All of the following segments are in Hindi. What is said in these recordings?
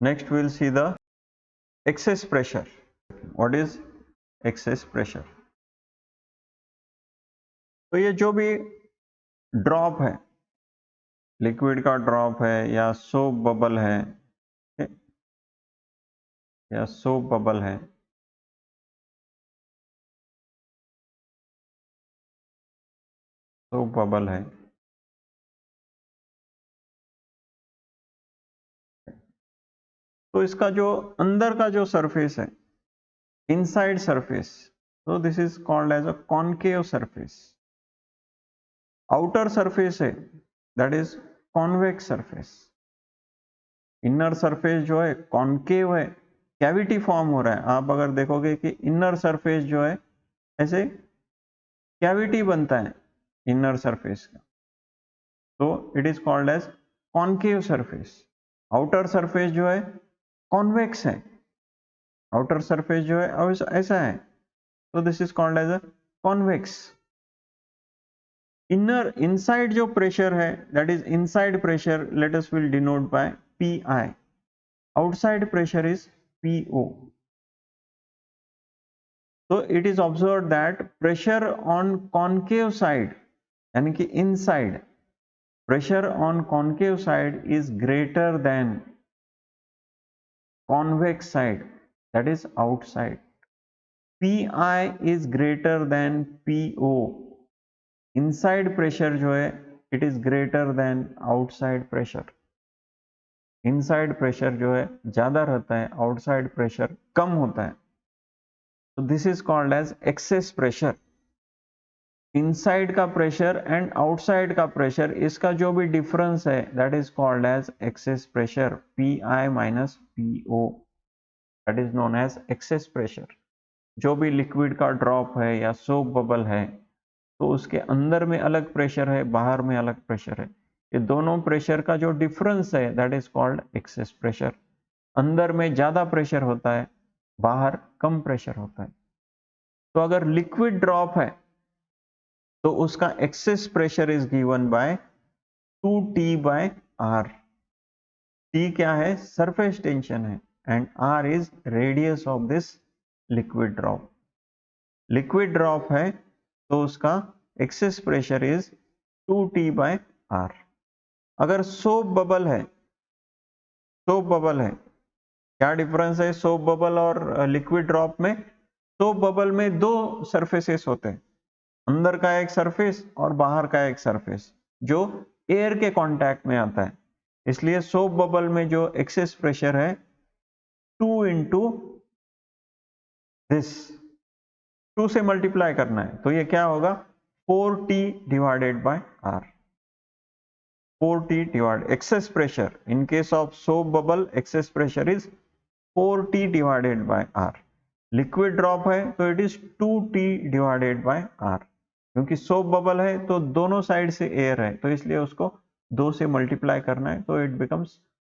Next we will see the excess pressure. What is excess pressure? तो ये जो भी ड्रॉप है, लिक्विड का ड्रॉप है या सोप बबल है, या सोप बबल है, सोप बबल है, तो इसका जो अंदर का जो सरफेस है, inside surface, so this is called as a concave surface. Outer surface है, that is convex surface. Inner surface जो है कॉन्केव है, कैविटी फॉर्म हो रहा है. आप अगर देखोगे कि इनर सरफेस जो है ऐसे कैविटी बनता है इनर सरफेस का, तो it is called as concave surface. Outer surface जो है कॉन्वेक्स है, आउटर सरफेस जो है ऐसा है, तो this is called as a convex. Inner inside जो प्रेशर है, that is inside pressure, let us will denote by P. Outside pressure is PO. So it is observed that pressure on concave side, यानी कि inside, pressure on concave side is greater than convex side, that is outside. PI is greater than PO. Inside pressure जो है it is greater than outside pressure. Inside pressure जो है ज़्यादा रहता है, outside pressure कम होता है. So this is called as excess pressure. Inside का प्रेशर एंड आउटसाइड का प्रेशर, इसका जो भी डिफरेंस है that is called as excess pressure, PI minus PO, that is known as excess pressure. जो भी लिक्विड का ड्रॉप है या सोप बबल है, तो उसके अंदर में अलग प्रेशर है, बाहर में अलग प्रेशर है. ये दोनों प्रेशर का जो डिफरेंस है that is called excess pressure. अंदर में ज्यादा प्रेशर होता है, बाहर कम प्रेशर होता है. तो अगर लिक्विड ड्रॉप है तो उसका excess pressure is given by 2T/R. T क्या है? सरफेस टेंशन है, and R is radius of this liquid drop. Liquid drop है तो उसका एक्सेस प्रेशर इज 2T/R. अगर सोप बबल है, सोप बबल है, क्या डिफरेंस है सोप बबल और लिक्विड ड्रॉप में? सोप बबल में दो सरफेसेस होते हैं, अंदर का एक सरफेस और बाहर का एक सरफेस, जो एयर के कांटेक्ट में आता है. इसलिए सोप बबल में जो एक्सेस प्रेशर है 2 इंटू दिस, 2 से मल्टीप्लाई करना है, तो ये क्या होगा? 4T/R. 4T divide access pressure in case of soap bubble, access pressure is 4T/R. Liquid drop है तो इट इज 2T/R. क्योंकि सोप बबल है तो दोनों साइड से एयर है, तो इसलिए उसको 2 से मल्टीप्लाई करना है, तो it becomes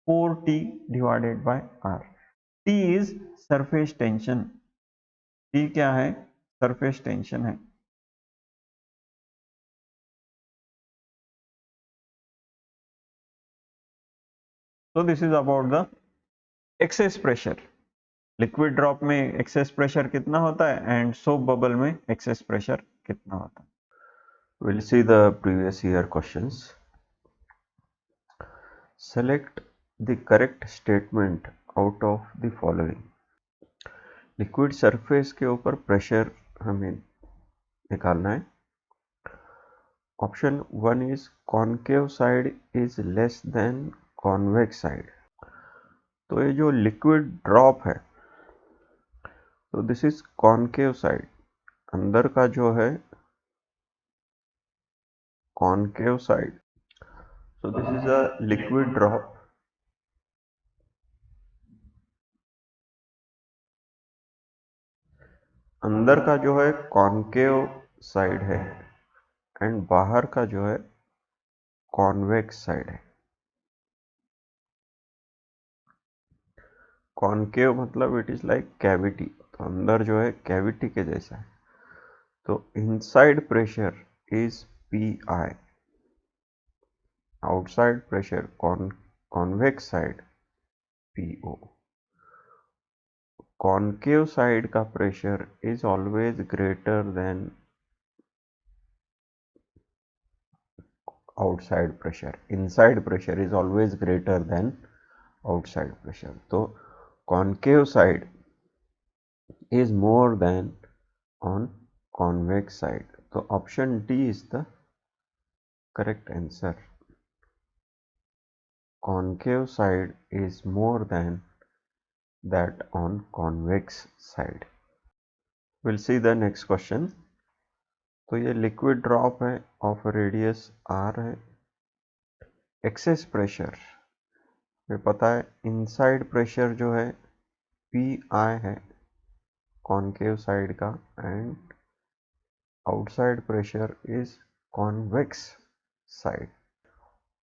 4T/R. T is surface tension. T क्या है? सरफेस टेंशन है. तो this is about the excess pressure. Liquid drop में एक्सेस प्रेशर कितना होता है एंड सोप बबल में एक्सेस प्रेशर कितना होता है. We'll see the previous year questions. Select the correct statement out of the following. Liquid surface के ऊपर प्रेशर हमें निकालना है. Option 1 is concave side is less than convex side. तो ये जो लिक्विड ड्रॉप है, तो दिस इज कॉन्केव साइड, अंदर का जो है concave side. So this is a liquid drop. अंदर का जो है कॉन्केव साइड है एंड बाहर का जो है कॉन्वेक्स साइड है. कॉन्केव मतलब इट इज लाइक कैविटी, तो अंदर जो है कैविटी के जैसा है. तो inside pressure is PI, outside pressure convex side PO. Concave side का pressure is always greater than outside pressure. Inside pressure is always greater than outside pressure. So concave side is more than on convex side. So option D is the correct answer. Concave side is more than that on convex side. We'll see the next question. तो ये लिक्विड ड्रॉप है ऑफ रेडियस आर है. एक्सेस प्रेशर में पता है इनसाइड प्रेशर जो है पी आई है कॉनकेव साइड का, and outside pressure is convex side.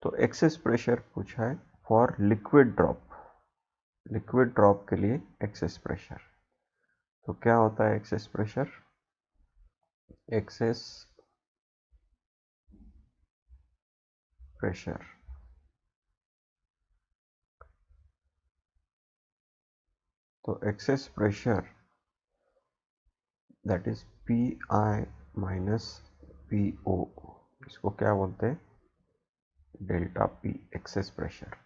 तो एक्सेस प्रेशर पूछा है फॉर लिक्विड ड्रॉप के लिए एक्सेस प्रेशर. तो क्या होता है एक्सेस प्रेशर? एक्सेस प्रेशर तो excess pressure that is P I minus P O. इसको क्या बोलते हैं? Delta P excess pressure.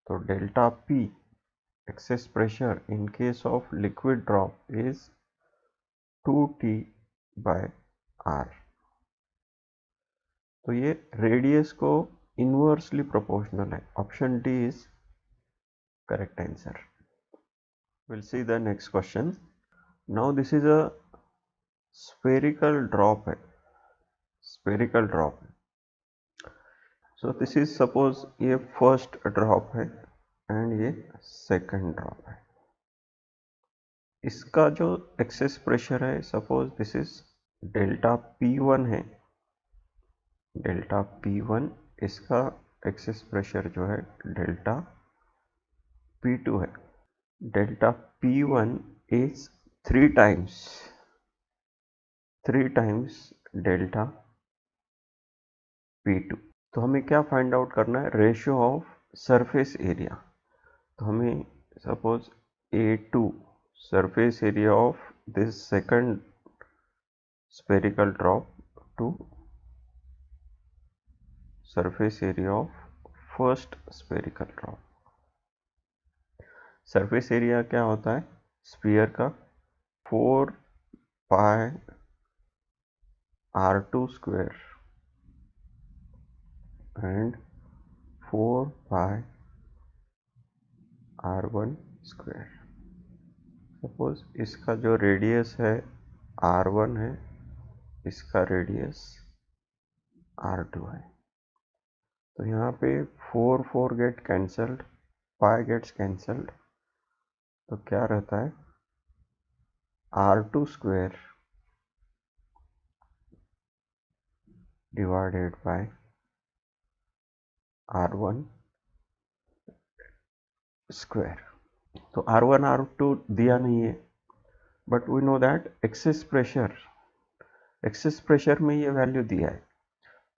तो delta P excess pressure in case of liquid drop is 2T by R. तो ये रेडियस को इनवर्सली प्रोपोर्शनल है. Option D is correct answer. Will see the next question. Now this is a spherical drop है. स्फेरिकल ड्रॉप है. सो दिस इज सपोज ये फर्स्ट ड्रॉप है एंड ये सेकंड ड्रॉप है. इसका जो एक्सेस प्रेशर है suppose this is delta P1 है. डेल्टा P1 इसका एक्सेस प्रेशर जो है डेल्टा P2 है. Delta P1 is 3 times delta P2. तो हमें क्या फाइंड आउट करना है? Ratio of surface area. तो हमें suppose A2 surface area of this second spherical drop to surface area of first spherical drop. Surface area क्या होता है स्फीयर का? 4 pi R2 square and 4 pi R1 square. Suppose इसका जो रेडियस है R1 है, इसका रेडियस R2 है. तो यहाँ पे 4 गेट कैंसल्ड, पाई गेट्स कैंसल्ड. तो क्या रहता है R2 square divided by R1 square. तो R1 R2 दिया नहीं है, but we know that excess pressure में ये वैल्यू दिया है.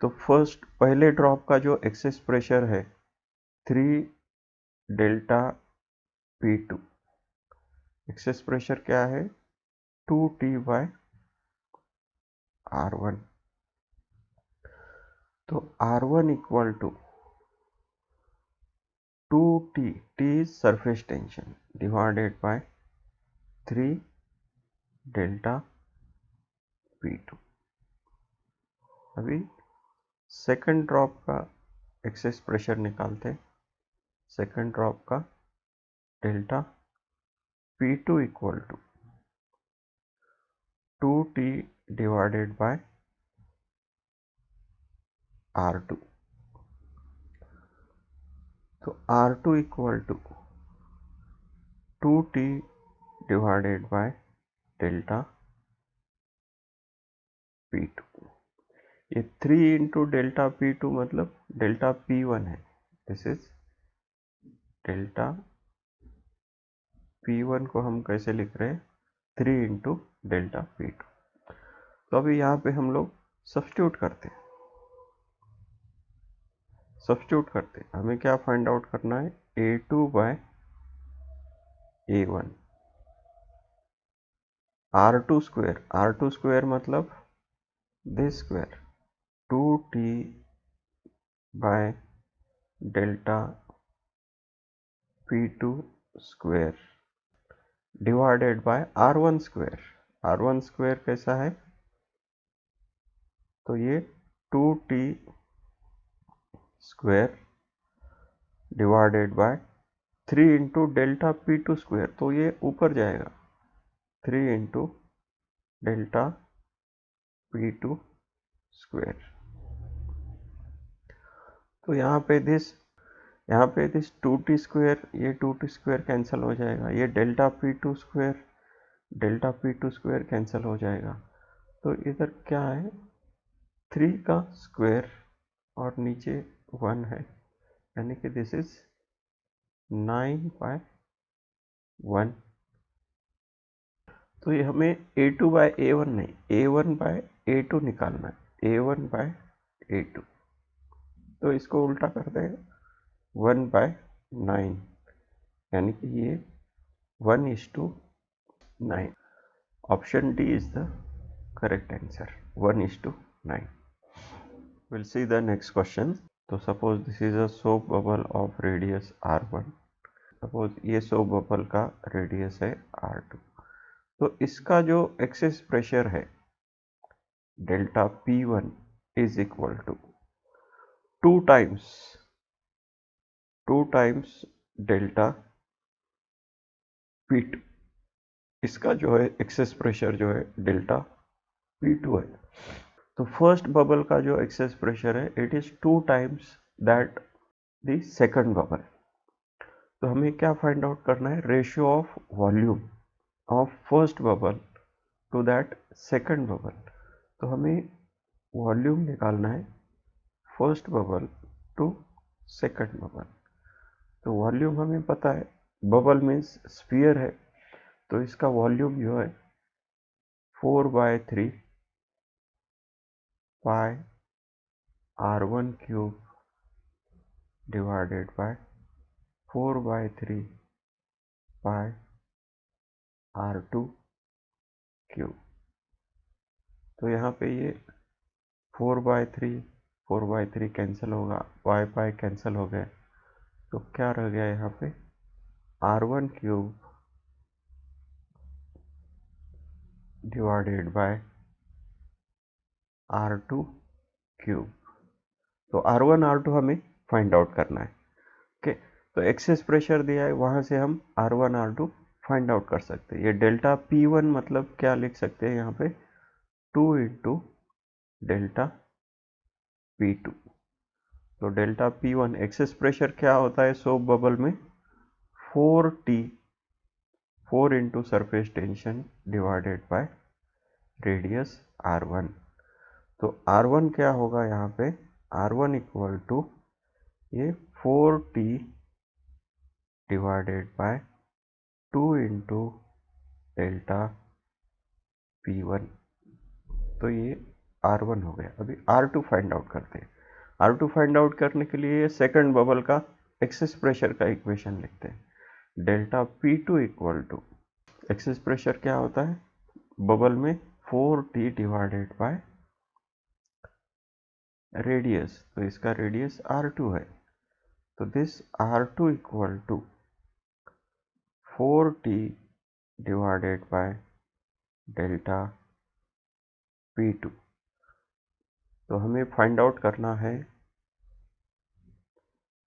तो फर्स्ट पहले ड्रॉप का जो एक्सेस प्रेशर है 3 डेल्टा P2. एक्सेस प्रेशर क्या है 2T बाय R1. तो R1 equal to 2T, T is surface tension, divided by 3 delta P2. अभी सेकंड ड्रॉप का एक्सेस प्रेशर निकालते हैं. सेकंड ड्रॉप का delta P2 equal to 2T divided by R2. तो R2 equal to 2T divided by delta P2. ये 3 इंटू डेल्टा P2 मतलब डेल्टा P1 है. दिस इज डेल्टा P1 को हम कैसे लिख रहे हैं 3 इंटू डेल्टा P2. तो अभी यहाँ पे हम लोग सब्स्टिट्यूट करते हैं. हमें क्या फाइंड आउट करना है A2 by A1, R2 square मतलब this square 2t by delta P2 square divided by R1 square. R1 square कैसा है, तो ये 2t square divided by 3 into delta P2 square, तो ये ऊपर जाएगा 3 इंटू डेल्टा P2 स्क्वायर। तो यहाँ पे दिस 2t स्क्वायर, ये 2t स्क्वायर कैंसिल हो जाएगा, ये डेल्टा P2 स्क्वायर कैंसिल हो जाएगा। तो इधर क्या है, 3 का स्क्वायर और नीचे 1 है, यानी कि दिस इज 9/1। तो ये हमें A2 बाय A1 नहीं, A1 बाय A2 निकालना है, A1 बाय A2। तो इसको उल्टा कर दें 1/9, यानी कि ये 1:9। Option D is the correct answer, 1:9। We'll see the next question. तो suppose this is a soap bubble of radius R1. Suppose ये soap bubble का radius है R2। तो इसका जो एक्सेस प्रेशर है delta P1 is equal to 2 times delta P2। इसका जो है एक्सेस प्रेशर जो है डेल्टा P2 है। तो फर्स्ट बबल का जो एक्सेस प्रेशर है it is 2 times that the second bubble. तो हमें क्या फाइंड आउट करना है, ratio of volume of first bubble to that second bubble. तो हमें वॉल्यूम निकालना है first bubble to second bubble. तो वॉल्यूम हमें पता है, बबल मीन्स स्फीयर है, तो इसका वॉल्यूम जो है 4/3 pi R1 cube divided bye 4/3 पाई R2 क्यूब। तो यहाँ पे ये 4/3 कैंसिल होगा, पाई कैंसिल हो गए, तो क्या रह गया यहाँ पे R1 cube divided by R2 cube. तो R1 R2 हमें फाइंड आउट करना है। ओके, तो एक्सेस प्रेशर दिया है, वहाँ से हम R1 R2 फाइंड आउट कर सकते हैं। ये डेल्टा P1 मतलब क्या लिख सकते हैं यहाँ पे, 2 इंटू डेल्टा P2। तो डेल्टा P1 एक्सेस प्रेशर क्या होता है सोप बबल में, 4 into surface tension divided by radius R1। तो R1 क्या होगा यहाँ पे, R1 इक्वल टू ये 4t divided bye 2 into delta P1। तो ये R1 हो गया। अभी R2 फाइंड आउट करते हैं। R2 फाइंड आउट करने के लिए सेकंड बबल का एक्सेस प्रेशर का इक्वेशन लिखते हैं। Delta P2 equal to, excess pressure क्या होता है बबल में, 4t डिवाइडेड बाय रेडियस, तो इसका रेडियस R2 है, तो this R2 equal to 4t divided by delta P2। तो हमें फाइंड आउट करना है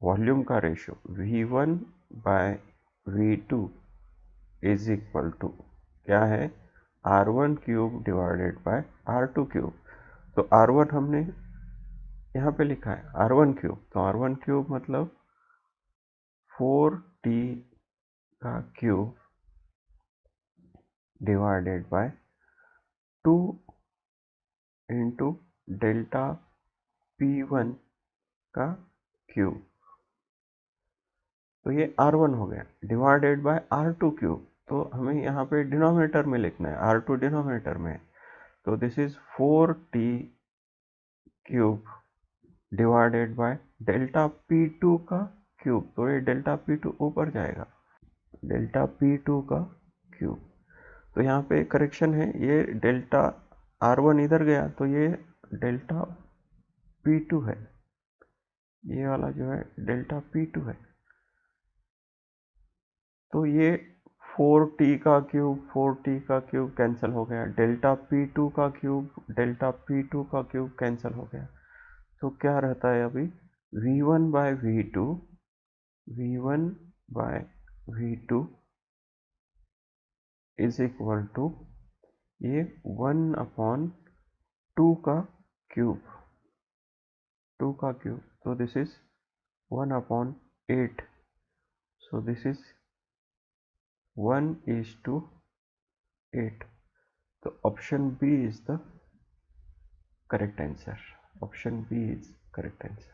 वॉल्यूम का ratio, V1 by V2 is equal to क्या है, R1 cube divided by R2 cube. तो R1 हमने यहाँ पे लिखा है R1 क्यूब, तो R1 क्यूब मतलब 4t का cube divided bye 2 into delta P1 का क्यूब। तो ये R1 हो गया डिवाइडेड बाय R2 क्यूब। तो हमें यहाँ पे डिनोमिनेटर में लिखना है, R2 डिनोमिनेटर में, तो this is 4t cube divided by delta P2 का क्यूब। तो ये डेल्टा P2 ऊपर जाएगा, डेल्टा P2 का क्यूब। तो यहाँ पे करेक्शन है, ये डेल्टा R1 इधर गया तो ये डेल्टा P2 है, ये वाला जो है डेल्टा P2 है। तो ये 4t का क्यूब कैंसिल हो गया, डेल्टा P2 का क्यूब डेल्टा P2 का क्यूब कैंसिल हो गया। तो क्या रहता है अभी, V1 by V2 is equal to ये 1/2 का क्यूब, 2 का क्यूब, तो this is 1/8, so this is 1:8. तो option B is the correct answer, option B is correct answer.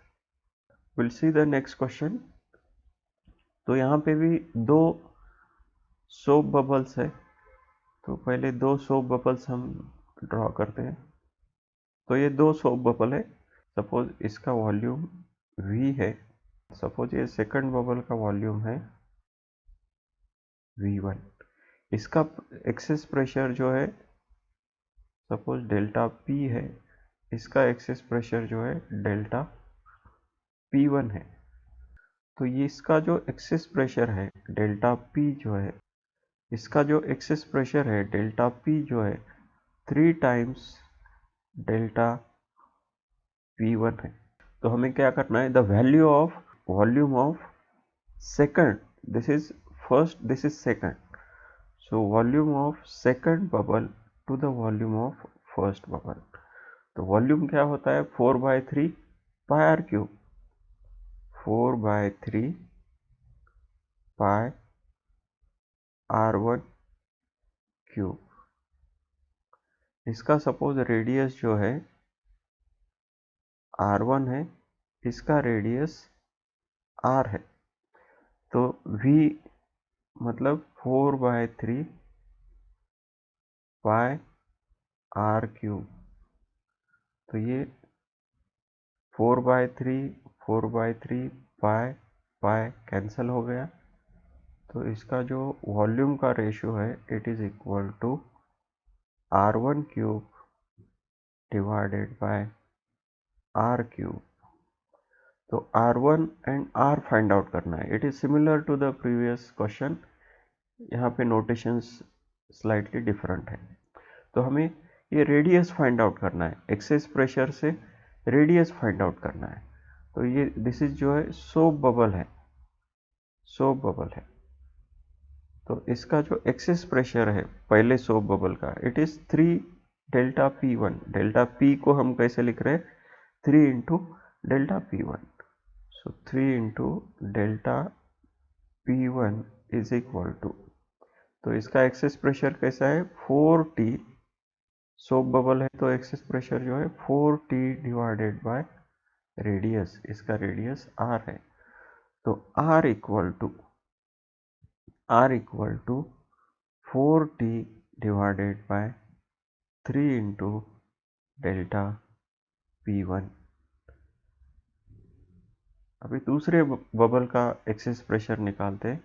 Will see the next question. तो यहाँ पे भी दो सोप बबल्स है, तो पहले दो सोप बबल्स हम ड्रॉ करते हैं। तो ये दो सोप बबल है, सपोज इसका वॉल्यूम V है, सपोज ये सेकंड बबल का वॉल्यूम है V1, इसका एक्सेस प्रेशर जो है सपोज डेल्टा P है, इसका एक्सेस प्रेशर जो है डेल्टा P1 है। तो ये इसका जो एक्सेस प्रेशर है डेल्टा P जो है, इसका जो एक्सेस प्रेशर है डेल्टा P जो है 3 टाइम्स डेल्टा P1 है। तो हमें क्या करना है, the value of volume of second, this is first, this is second, so volume of second bubble to the volume of first bubble. तो वॉल्यूम क्या होता है, 4/3 pi R cube, 4/3 pi R1 cube. इसका सपोज रेडियस जो है R1 है, इसका रेडियस R है, तो V मतलब 4/3 पाई R क्यूब। तो ये 4/3 पाई कैंसिल हो गया, तो इसका जो वॉल्यूम का रेशियो है it is equal to R1 cube divided by R cube. तो R1 and R find out करना है, it is similar to the previous question, यहाँ पे नोटेशंस स्लाइटली डिफरेंट है। तो हमें ये रेडियस फाइंड आउट करना है, एक्सेस प्रेशर से रेडियस फाइंड आउट करना है। तो ये दिस इज जो है सोप बबल है, सोप बबल है। तो इसका जो एक्सेस प्रेशर है पहले सोप बबल का it is 3 delta P1, delta P को हम कैसे लिख रहे हैं, 3 into delta P1, so 3 into delta P1 is equal to, तो इसका एक्सेस प्रेशर कैसा है 4T, सोप बबल है तो एक्सेस प्रेशर जो है 4T डिवाइडेड बाय रेडियस, इसका रेडियस R है, तो R equal to 4T divided by 3 into delta P1। अभी दूसरे बबल का एक्सेस प्रेशर निकालते हैं।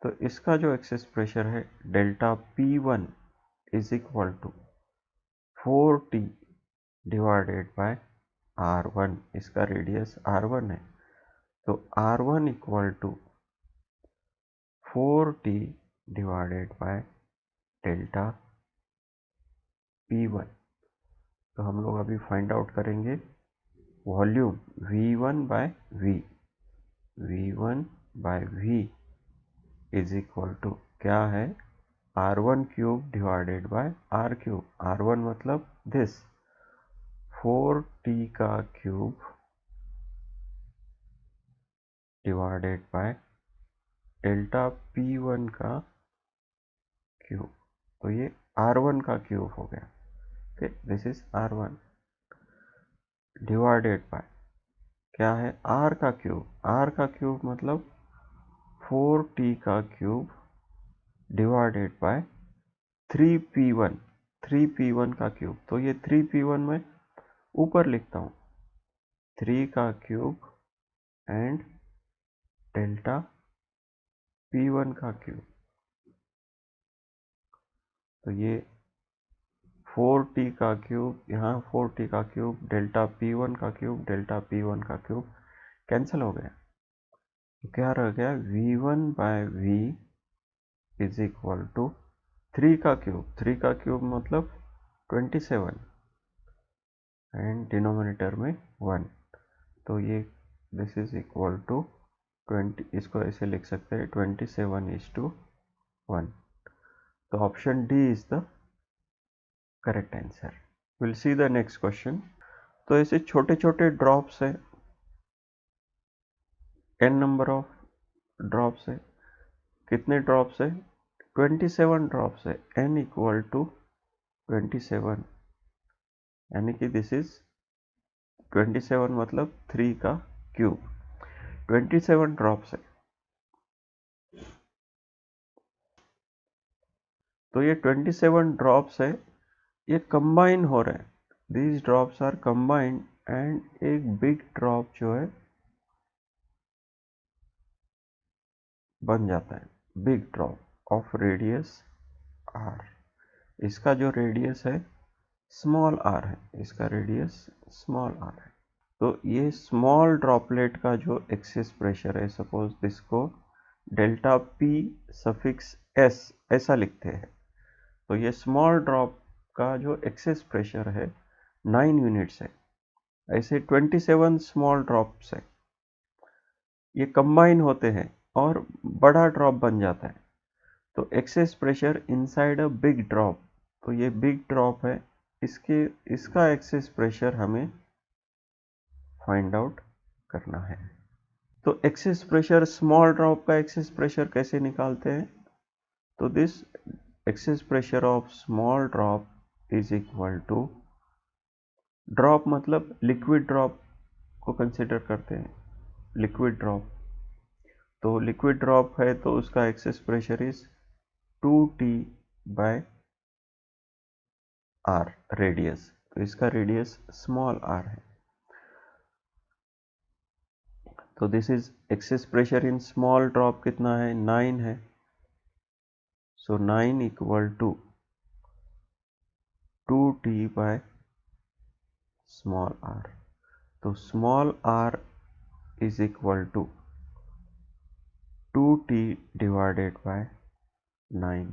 तो इसका जो एक्सेस प्रेशर है delta P1 is equal to 4T divided by R1, इसका रेडियस R1 है, तो R1 equal to 4T divided by delta P1। तो हम लोग अभी फाइंड आउट करेंगे volume V1 by V is equal to क्या है, R1 cube divided by R cube, R1 मतलब दिस 4T का cube divided by delta P1 का क्यूब, तो ये R1 का क्यूब हो गया, okay, this is R1 divided by क्या है R का क्यूब, R का क्यूब मतलब 4T का cube divided bye 3P1, 3P1 का क्यूब, तो ये 3P1 में ऊपर लिखता हूँ, 3 का क्यूब एंड डेल्टा P1 का क्यूब, तो ये 4t का क्यूब, यहाँ 4t का क्यूब, डेल्टा P1 का क्यूब, डेल्टा P1 का क्यूब कैंसिल हो गया। तो क्या रह गया, V1 by V is equal to 3 का क्यूब, 3 का क्यूब मतलब 27 एंड डिनोमिनेटर में 1, तो ये दिस इज इक्वल टू 20, इसको ऐसे लिख सकते हैं 27:1। तो option D is the correct answer. Will see the next question. तो ऐसे छोटे छोटे ड्रॉप्स है, n नंबर ऑफ ड्रॉप्स है। कितने ड्रॉप्स है, 27 ड्रॉप्स है, n इक्वल टू 27, यानी कि दिस इज 27 मतलब 3 का क्यूब, 27 ड्रॉप्स है। तो ये 27 ड्रॉप्स है, ये कंबाइन हो रहे हैं, these drops are combined and एक बिग ड्रॉप जो है बन जाता है, big drop of radius r। इसका जो रेडियस है स्मॉल r है, इसका रेडियस स्मॉल r है। तो ये स्मॉल ड्रॉपलेट का जो एक्सेस प्रेशर है, सपोज इसको डेल्टा p सफिक्स s ऐसा लिखते हैं। तो ये स्मॉल ड्रॉप का जो एक्सेस प्रेशर है 9 यूनिट्स है। ऐसे 27 स्मॉल ड्रॉप्स है, ये कंबाइन होते हैं और बड़ा ड्रॉप बन जाता है। तो excess pressure inside a big drop, तो ये बिग ड्रॉप है, इसका एक्सेस प्रेशर हमें फाइंड आउट करना है। तो एक्सेस प्रेशर, स्मॉल ड्रॉप का एक्सेस प्रेशर कैसे निकालते हैं, तो this excess pressure of small drop is equal to, drop मतलब लिक्विड ड्रॉप को कंसिडर करते हैं, लिक्विड ड्रॉप। तो लिक्विड ड्रॉप है तो उसका excess pressure is 2t by r radius, तो इसका रेडियस स्मॉल r है। तो this is excess pressure in small drop कितना है, 9 है। So 9 equal to 2t by small r। तो small r is equal to 2t divided by 9।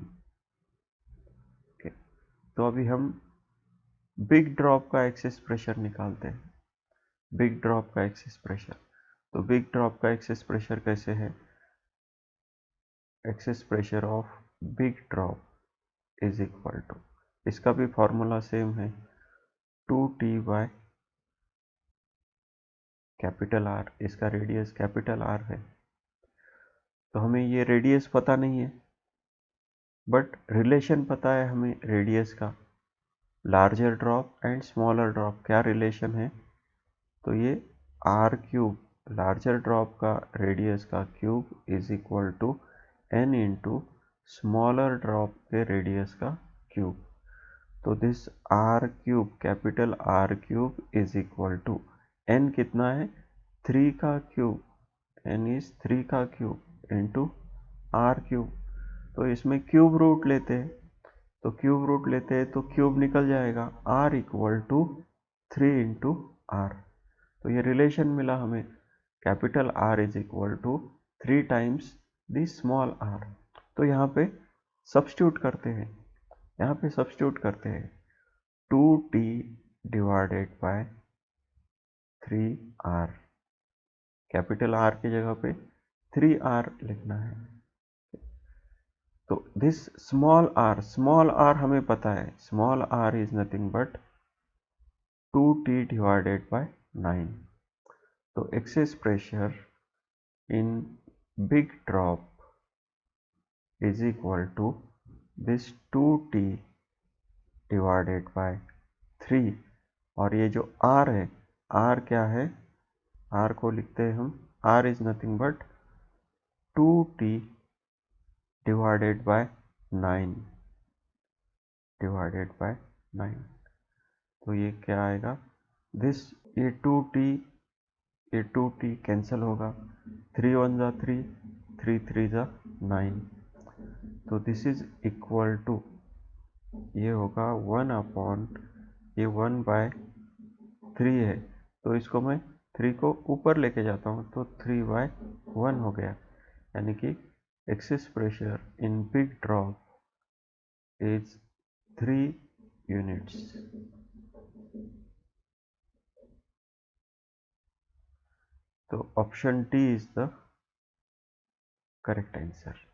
तो अभी हम बिग ड्रॉप का एक्सेस प्रेशर निकालते हैं, बिग ड्रॉप का एक्सेस प्रेशर। तो बिग ड्रॉप का एक्सेस प्रेशर कैसे है, excess pressure of big drop is equal to, इसका भी फॉर्मूला सेम है, 2t बाय कैपिटल R, इसका रेडियस कैपिटल R है। तो हमें ये रेडियस पता नहीं है, बट रिलेशन पता है हमें रेडियस का, larger drop and smaller drop क्या रिलेशन है, तो ये r क्यूब, लार्जर ड्रॉप का रेडियस का cube is equal to n into smaller drop के रेडियस का क्यूब। तो this r cube, capital R cube is equal to n कितना है, 3 का क्यूब, n इज 3 का क्यूब इंटू r क्यूब। तो इसमें क्यूब रूट लेते हैं, तो क्यूब रूट लेते हैं तो क्यूब निकल जाएगा, r equal to 3 into r। तो ये रिलेशन मिला हमें, capital R is equal to 3 times the small r। तो यहाँ पे सब्स्टिट्यूट करते हैं, यहाँ पे सब्स्टिट्यूट करते हैं, 2t divided bye 3r, capital R की जगह पे 3r लिखना है। तो दिस स्मॉल r हमें पता है, small r is nothing but 2t divided by 9। तो excess pressure in big drop is equal to this 2t divided by 3, और ये जो r है, r क्या है, r को लिखते हैं हम, r is nothing but 2t divided by 9, divided by 9। तो ये क्या आएगा, दिस ये 2t, ये 2t कैंसिल होगा, 3 1 जा 3, 3 3 जा 9। तो दिस इज इक्वल टू ये होगा 1 ये 1/3 है, तो इसको मैं 3 को ऊपर लेके जाता हूँ तो 3/1 हो गया, यानी कि excess pressure in big drop is 3 units. तो option D is the correct answer.